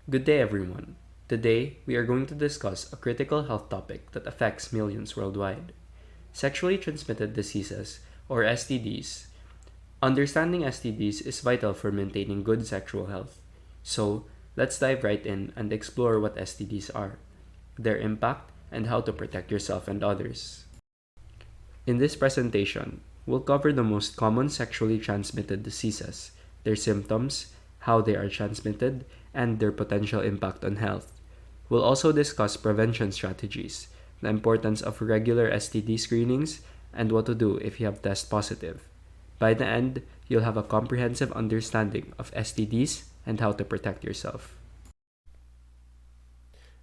Good day, everyone. Today, we are going to discuss a critical health topic that affects millions worldwide: sexually transmitted diseases, or STDs. Understanding STDs is vital for maintaining good sexual health. So, let's dive right in and explore what STDs are, their impact, and how to protect yourself and others. In this presentation, we'll cover the most common sexually transmitted diseases, their symptoms, how they are transmitted, and their potential impact on health. We'll also discuss prevention strategies, the importance of regular STD screenings, and what to do if you have test positive. By the end, you'll have a comprehensive understanding of STDs and how to protect yourself.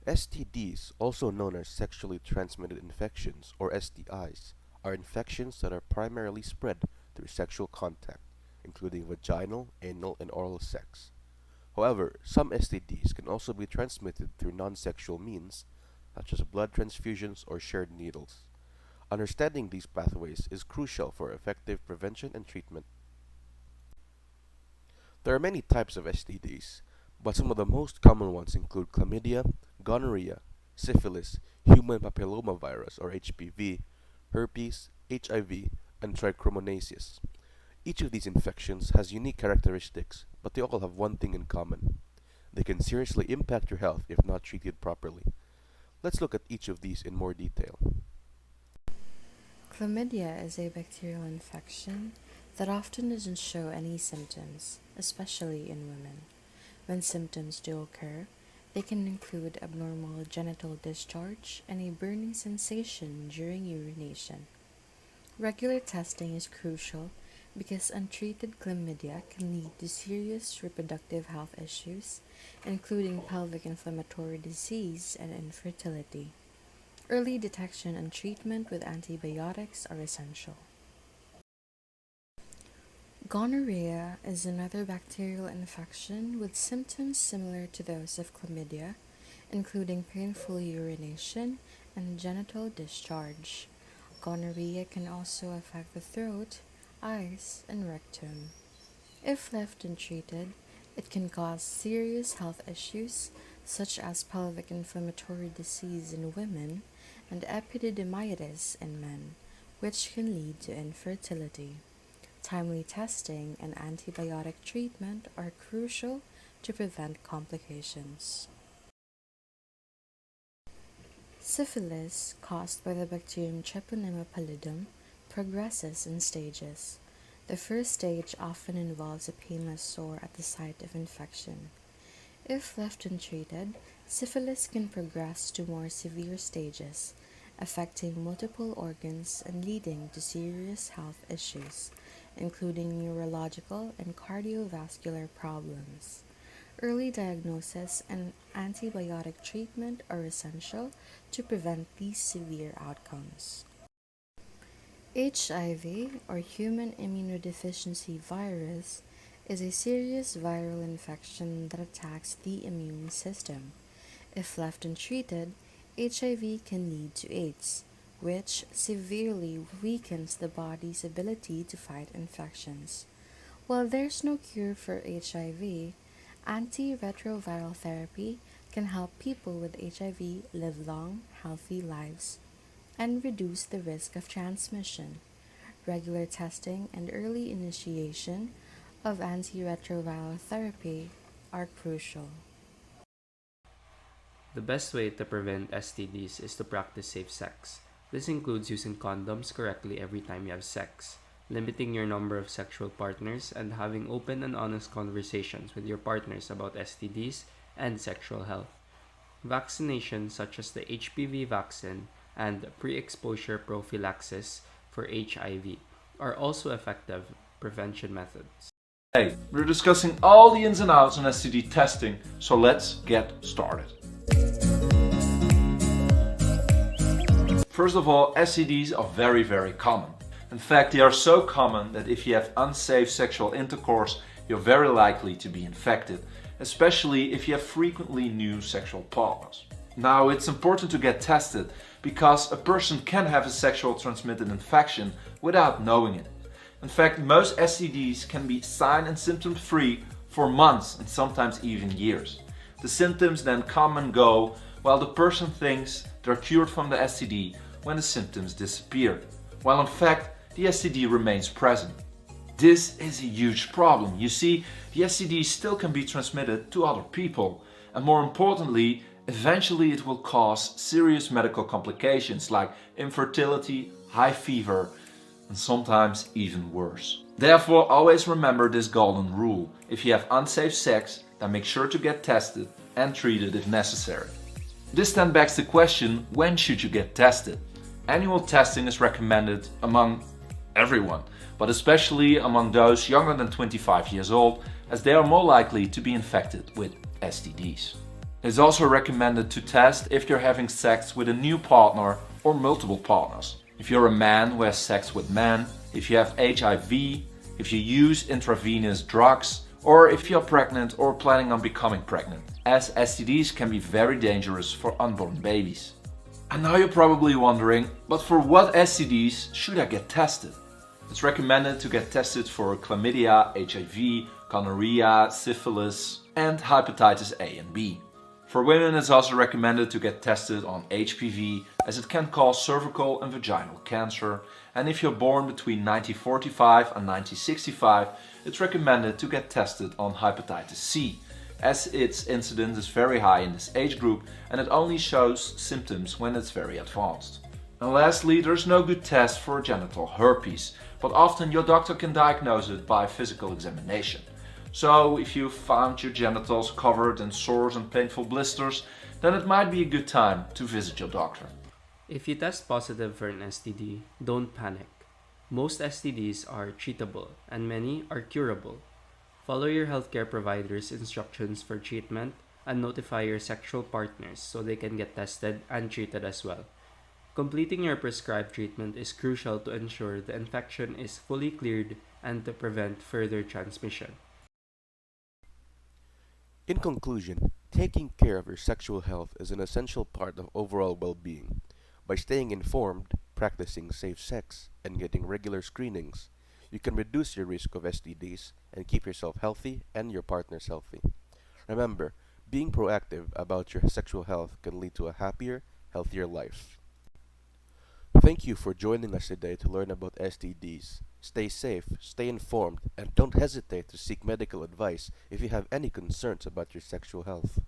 STDs, also known as sexually transmitted infections or STIs, are infections that are primarily spread through sexual contact, including vaginal, anal, and oral sex. However, some STDs can also be transmitted through non-sexual means, such as blood transfusions or shared needles. Understanding these pathways is crucial for effective prevention and treatment. There are many types of STDs, but some of the most common ones include chlamydia, gonorrhea, syphilis, human papillomavirus or HPV, herpes, HIV, and trichomoniasis. Each of these infections has unique characteristics, but they all have one thing in common: they can seriously impact your health if not treated properly. Let's look at each of these in more detail. Chlamydia is a bacterial infection that often doesn't show any symptoms, especially in women. When symptoms do occur, they can include abnormal genital discharge and a burning sensation during urination. Regular testing is crucial because untreated chlamydia can lead to serious reproductive health issues, including pelvic inflammatory disease and infertility. Early detection and treatment with antibiotics are essential. Gonorrhea is another bacterial infection with symptoms similar to those of chlamydia, including painful urination and genital discharge. Gonorrhea can also affect the throat, eyes, and rectum. If left untreated, it can cause serious health issues such as pelvic inflammatory disease in women and epididymitis in men, which can lead to infertility. Timely testing and antibiotic treatment are crucial to prevent complications. Syphilis, caused by the bacterium Treponema pallidum, progresses in stages. The first stage often involves a painless sore at the site of infection. If left untreated, syphilis can progress to more severe stages, affecting multiple organs and leading to serious health issues, including neurological and cardiovascular problems. Early diagnosis and antibiotic treatment are essential to prevent these severe outcomes. HIV, or human immunodeficiency virus, is a serious viral infection that attacks the immune system. If left untreated, HIV can lead to AIDS, which severely weakens the body's ability to fight infections. While there's no cure for HIV, antiretroviral therapy can help people with HIV live long, healthy lives and reduce the risk of transmission. Regular testing and early initiation of antiretroviral therapy are crucial. The best way to prevent STDs is to practice safe sex. This includes using condoms correctly every time you have sex, limiting your number of sexual partners, and having open and honest conversations with your partners about STDs and sexual health. Vaccinations such as the HPV vaccine and pre-exposure prophylaxis for HIV are also effective prevention methods. Hey, we're discussing all the ins and outs on STD testing, so let's get started. First of all, STDs are very common. In fact, they are so common that if you have unsafe sexual intercourse, you're very likely to be infected, especially if you have frequently new sexual partners. Now, it's important to get tested because a person can have a sexual transmitted infection without knowing it. In fact, most STDs can be sign and symptom free for months and sometimes even years. The symptoms then come and go while the person thinks they're cured from the STD when the symptoms disappear, while in fact the STD remains present. This is a huge problem. You see, the STD still can be transmitted to other people, and more importantly, eventually it will cause serious medical complications like infertility, high fever, and sometimes even worse. Therefore, always remember this golden rule. If you have unsafe sex, then make sure to get tested and treated if necessary. This then begs the question, when should you get tested? Annual testing is recommended among everyone, but especially among those younger than 25 years old, as they are more likely to be infected with STDs. It is also recommended to test if you're having sex with a new partner or multiple partners. If you're a man who has sex with men, if you have HIV, if you use intravenous drugs, or if you're pregnant or planning on becoming pregnant, as STDs can be very dangerous for unborn babies. And now you're probably wondering, but for what STDs should I get tested? It's recommended to get tested for chlamydia, HIV, gonorrhea, syphilis, and hepatitis A and B. For women, it's also recommended to get tested on HPV, as it can cause cervical and vaginal cancer. And if you're born between 1945 and 1965, it's recommended to get tested on hepatitis C, as its incidence is very high in this age group and it only shows symptoms when it's very advanced. And lastly, there's no good test for genital herpes, but often your doctor can diagnose it by physical examination. So if you found your genitals covered in sores and painful blisters, then it might be a good time to visit your doctor. If you test positive for an STD, don't panic. Most STDs are treatable and many are curable. Follow your healthcare provider's instructions for treatment and notify your sexual partners so they can get tested and treated as well. Completing your prescribed treatment is crucial to ensure the infection is fully cleared and to prevent further transmission. In conclusion, taking care of your sexual health is an essential part of overall well-being. By staying informed, practicing safe sex, and getting regular screenings, you can reduce your risk of STDs and keep yourself healthy and your partners healthy. Remember, being proactive about your sexual health can lead to a happier, healthier life. Thank you for joining us today to learn about STDs. Stay safe, stay informed, and don't hesitate to seek medical advice if you have any concerns about your sexual health.